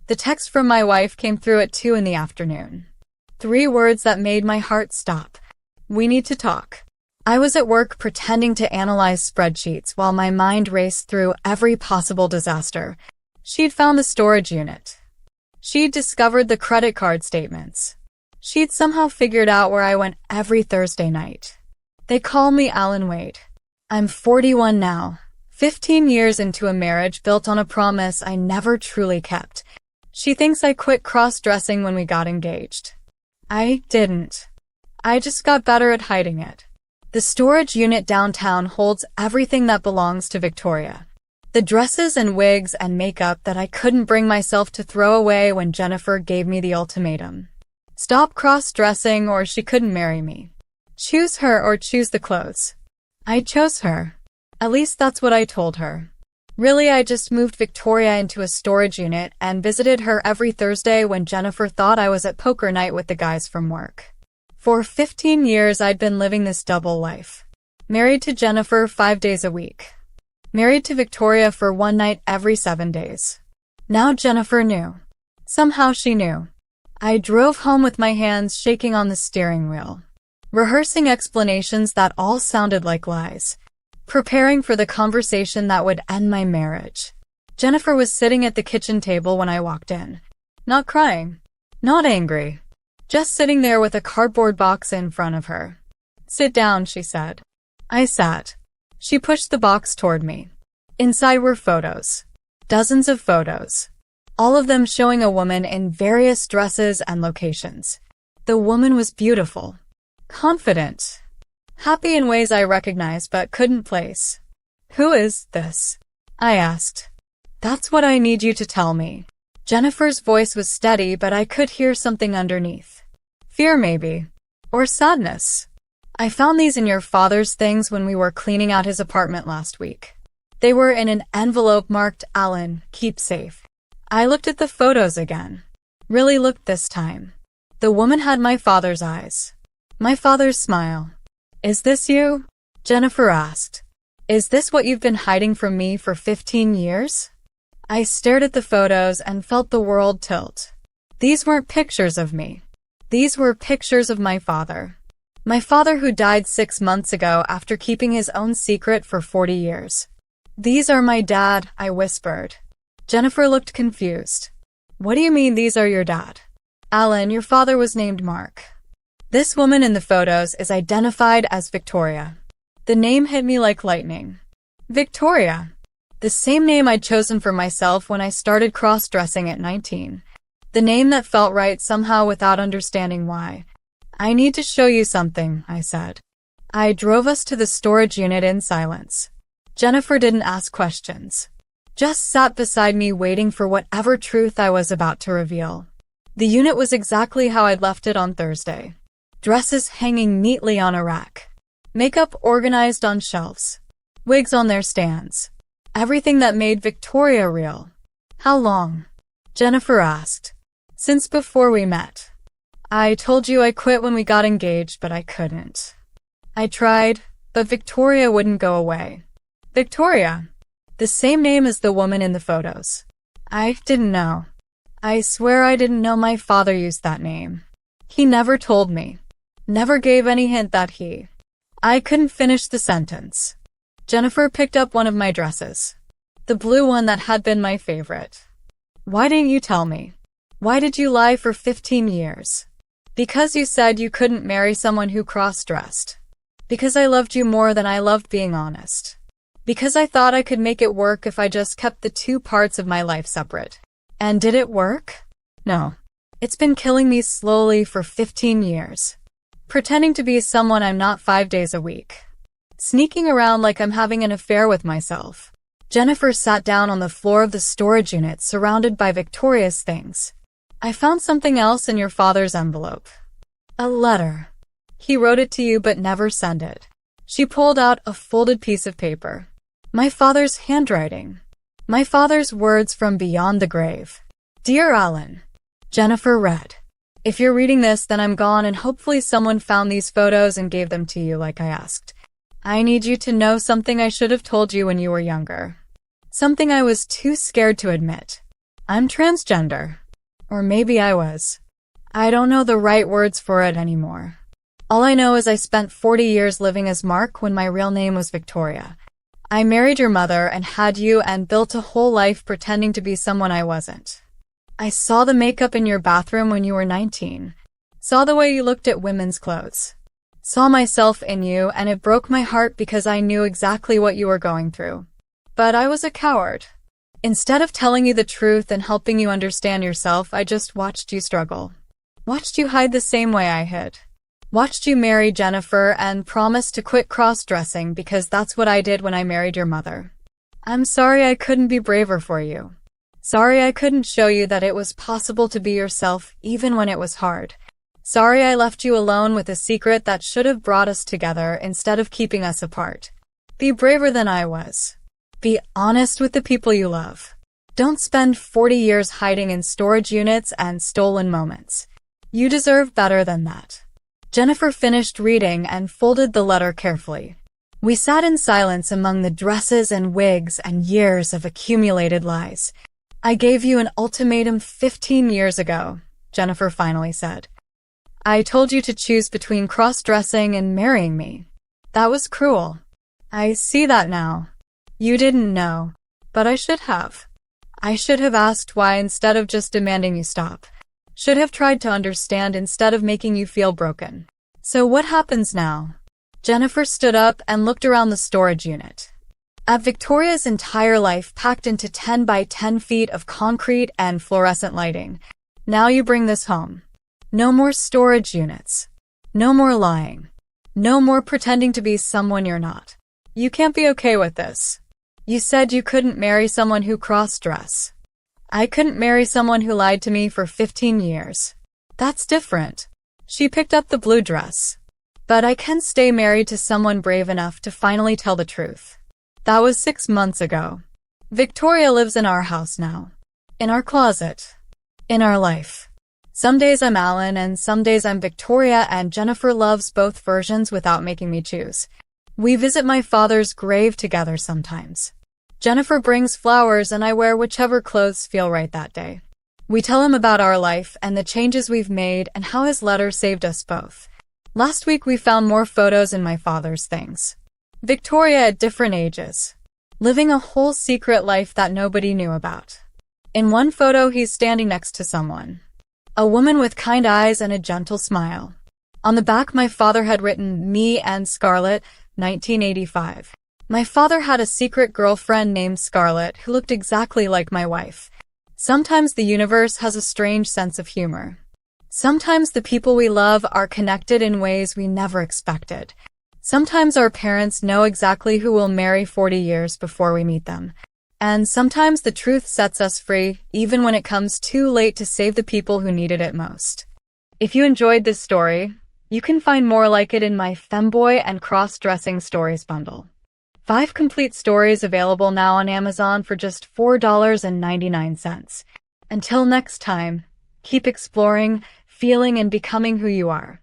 The text from my wife came through at 2 in the afternoon. 3 words that made my heart stop. We need to talk. I was at work pretending to analyze spreadsheets while my mind raced through every possible disaster. She'd found the storage unit. She'd discovered the credit card statements. She'd somehow figured out where I went every Thursday night. They call me Alan Wade. I'm 41 now, 15 years into a marriage built on a promise I never truly kept. She thinks I quit cross-dressing when we got engaged. I didn't. I just got better at hiding it. The storage unit downtown holds everything that belongs to Victoria. The dresses and wigs and makeup that I couldn't bring myself to throw away when Jennifer gave me the ultimatum. Stop cross-dressing or she couldn't marry me. Choose her or choose the clothes. I chose her. At least that's what I told her. Really, I just moved Victoria into a storage unit and visited her every Thursday when Jennifer thought I was at poker night with the guys from work. For 15 years, I'd been living this double life. Married to Jennifer 5 days a week. Married to Victoria for one night every 7 days. Now Jennifer knew. Somehow she knew. I drove home with my hands shaking on the steering wheel, rehearsing explanations that all sounded like lies, preparing for the conversation that would end my marriage. Jennifer was sitting at the kitchen table when I walked in. Not crying. Not angry. Just sitting there with a cardboard box in front of her. Sit down, she said. I sat. She pushed the box toward me. Inside were photos. Dozens of photos. All of them showing a woman in various dresses and locations. The woman was beautiful. Confident. Happy in ways I recognized but couldn't place. Who is this? I asked. That's what I need you to tell me. Jennifer's voice was steady, but I could hear something underneath. Fear, maybe. Or sadness. I found these in your father's things when we were cleaning out his apartment last week. They were in an envelope marked Alan, keep safe. I looked at the photos again. Really looked this time. The woman had my father's eyes. My father's smile. Is this you? Jennifer asked. Is this what you've been hiding from me for 15 years? I stared at the photos and felt the world tilt. These weren't pictures of me. These were pictures of my father. My father who died 6 months ago after keeping his own secret for 40 years. These are my dad, I whispered. Jennifer looked confused. What do you mean these are your dad? Alan, your father was named Mark. This woman in the photos is identified as Victoria. The name hit me like lightning. Victoria. The same name I'd chosen for myself when I started cross-dressing at 19. The name that felt right somehow without understanding why. I need to show you something, I said. I drove us to the storage unit in silence. Jennifer didn't ask questions. Just sat beside me waiting for whatever truth I was about to reveal. The unit was exactly how I'd left it on Thursday. Dresses hanging neatly on a rack. Makeup organized on shelves. Wigs on their stands. Everything that made Victoria real. How long? Jennifer asked. Since before we met. I told you I quit when we got engaged, but I couldn't. I tried, but Victoria wouldn't go away. Victoria. The same name as the woman in the photos. I didn't know. I swear I didn't know my father used that name. He never told me. Never gave any hint that he. I couldn't finish the sentence. Jennifer picked up one of my dresses. The blue one that had been my favorite. Why didn't you tell me? Why did you lie for 15 years? Because you said you couldn't marry someone who cross-dressed. Because I loved you more than I loved being honest. Because I thought I could make it work if I just kept the two parts of my life separate. And did it work? No. It's been killing me slowly for 15 years. Pretending to be someone I'm not 5 days a week. Sneaking around like I'm having an affair with myself. Jennifer sat down on the floor of the storage unit surrounded by Victoria's things. I found something else in your father's envelope. A letter. He wrote it to you but never sent it. She pulled out a folded piece of paper. My father's handwriting. My father's words from beyond the grave. Dear Alan. Jennifer read. If you're reading this, then I'm gone and hopefully someone found these photos and gave them to you like I asked. I need you to know something I should have told you when you were younger. Something I was too scared to admit. I'm transgender. Or maybe I was. I don't know the right words for it anymore. All I know is I spent 40 years living as Mark when my real name was Victoria. I married your mother and had you and built a whole life pretending to be someone I wasn't. I saw the makeup in your bathroom when you were 19. Saw the way you looked at women's clothes. Saw myself in you, and it broke my heart because I knew exactly what you were going through. But I was a coward. Instead of telling you the truth and helping you understand yourself, I just watched you struggle. Watched you hide the same way I hid. Watched you marry Jennifer and promise to quit cross-dressing because that's what I did when I married your mother. I'm sorry I couldn't be braver for you. Sorry I couldn't show you that it was possible to be yourself even when it was hard. Sorry I left you alone with a secret that should have brought us together instead of keeping us apart. Be braver than I was. Be honest with the people you love. Don't spend 40 years hiding in storage units and stolen moments. You deserve better than that. Jennifer finished reading and folded the letter carefully. We sat in silence among the dresses and wigs and years of accumulated lies. I gave you an ultimatum 15 years ago, Jennifer finally said. I told you to choose between cross-dressing and marrying me. That was cruel. I see that now. You didn't know, but I should have. I should have asked why instead of just demanding you stop. Should have tried to understand instead of making you feel broken. So what happens now? Jennifer stood up and looked around the storage unit. At Victoria's entire life packed into 10 by 10 feet of concrete and fluorescent lighting. Now you bring this home. No more storage units. No more lying. No more pretending to be someone you're not. You can't be okay with this. You said you couldn't marry someone who cross-dress. I couldn't marry someone who lied to me for 15 years. That's different. She picked up the blue dress. But I can stay married to someone brave enough to finally tell the truth. That was 6 months ago. Victoria lives in our house now. In our closet. In our life. Some days I'm Alan and some days I'm Victoria, and Jennifer loves both versions without making me choose. We visit my father's grave together sometimes. Jennifer brings flowers and I wear whichever clothes feel right that day. We tell him about our life and the changes we've made and how his letter saved us both. Last week we found more photos in my father's things. Victoria at different ages. Living a whole secret life that nobody knew about. In one photo he's standing next to someone. A woman with kind eyes and a gentle smile. On the back my father had written, "Me and Scarlett, 1985. My father had a secret girlfriend named Scarlett who looked exactly like my wife. Sometimes the universe has a strange sense of humor. Sometimes the people we love are connected in ways we never expected. Sometimes our parents know exactly who we'll marry 40 years before we meet them. And sometimes the truth sets us free, even when it comes too late to save the people who needed it most." If you enjoyed this story, you can find more like it in my Femboy and Cross-Dressing Stories bundle. 5 complete stories available now on Amazon for just $4.99. Until next time, keep exploring, feeling, and becoming who you are.